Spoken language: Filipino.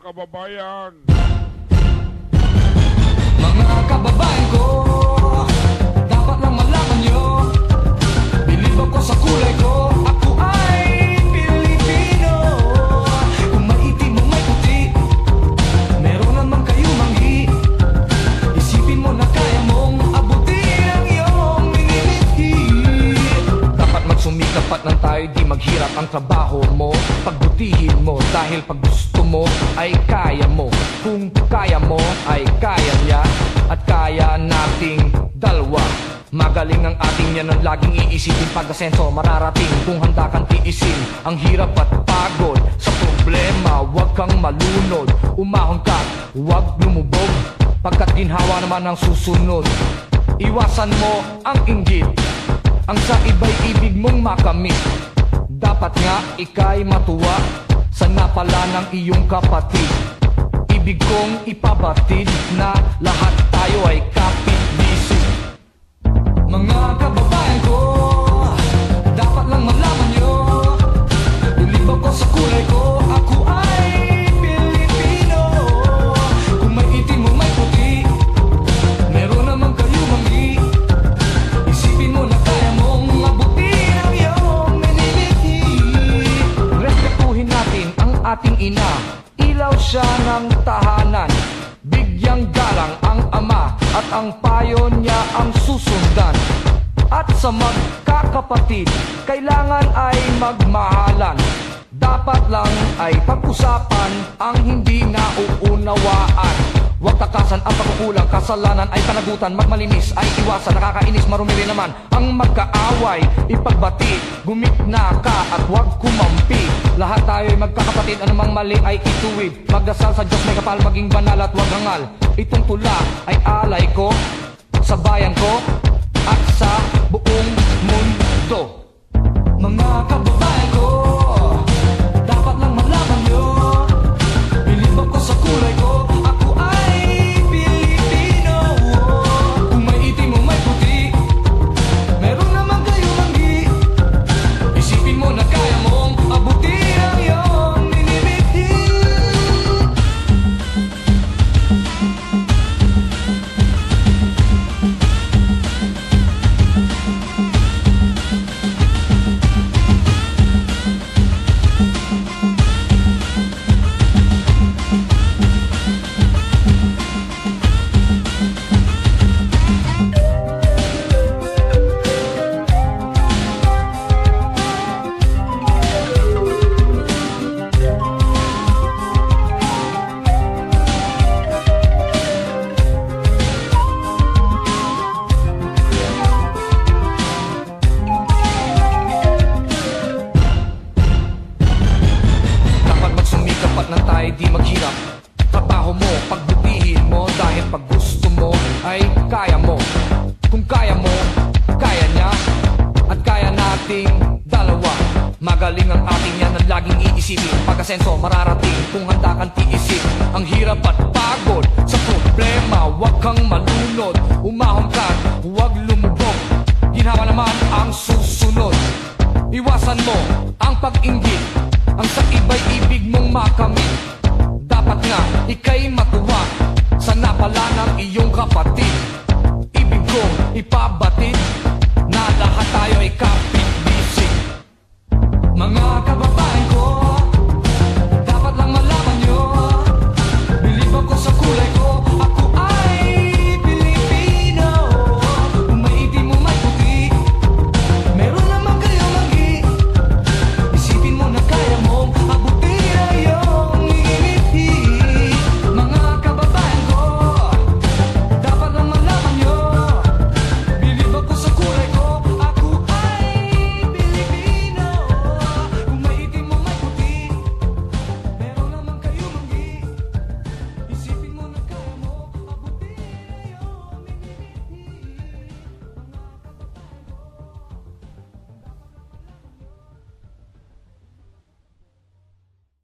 kababayan. Mga kababayan ko, dapat lang malaman nyo, bilib ako sa kulay ko, ako ay Pilipino. Kung maitim o may puti, meron naman kayo manghi. Isipin mo na kaya mong abutin ang iyong minimithi. Dapat magsumikap at nang tayo di maghirap ang trabaho mo. Pagbutihin mo dahil pag gusto mo ay kaya mo. Kung kaya mo ay kaya niya at kaya nating dalawa. Magaling ang ating yan ang laging iisipin. Pag-asenso mararating kung handa kang tiisin ang hirap at pagod sa problema. Huwag kang malunod, umahon ka, huwag lumubog, pagkat ginhawa naman ang susunod. Iwasan mo ang inggit, ang sa iba'y ibig mong makamit. Dapat nga ika'y matuwa sa napala ng iyong kapatid. Ibig kong ipabatid na lahat tayo ay kapit-bisig. Mga kababayan ko, dapat lang malaman nyo, bilib ako sa kulay ko, ako ay Pilipino. Kung may itim o may puti, meron naman kayo manghi. Isipin mo na kaya mong abutin ang iyong minimithi. Respetuhin natin ang ating ina, ilaw siya ng tahanan. Bigyang galang ang ama at ang payo niya ang susundan. At sa magkakapatid, kailangan ay magmahalan. Dapat lang ay pag-usapan ang hindi nauunawaan. Huwag takasan ang pagkukulang, kasalanan ay panagutan. Magmalinis ay iwasan, nakakainis, marumi rin naman ang magkaaway. Ipagbati, gumitna ka at huwag kumampi. Lahat tayo ay magkakapatid, anumang mali ay ituwid. Magdasal sa Diyos, may kapal, maging banal at huwag hangal. Itong tula ay alay ko sa bayan ko at sa buong mundo. Mga kababayan ko, dapat lang malaman nyo, bilib ako sa kulay ko, ako ay Pilipino. Kung may itim o may puti, meron naman kayo manghi. Isipin mo na kaya mong abutin ang iyong minimithi. Nang tayo di maghirap, trabaho mo, pagbutihin mo, dahil pag gusto mo ay kaya mo. Kung kaya mo, kaya niya at kaya nating dalawa. Magaling ang ating yan ang laging iisipin. Pag-asenso mararating kung handa kang tiisin ang hirap at pagod sa problema. Huwag kang malunod, umahon ka, huwag lumubog, ginhawa naman ang susunod. Iwasan mo ang pag-inggit, ang sa iba'y ibig mong makamit. Dapat nga ika'y matuwa sa napala ng iyong kapatid. Ibig kong ipabatid na lahat tayo ay kapatid.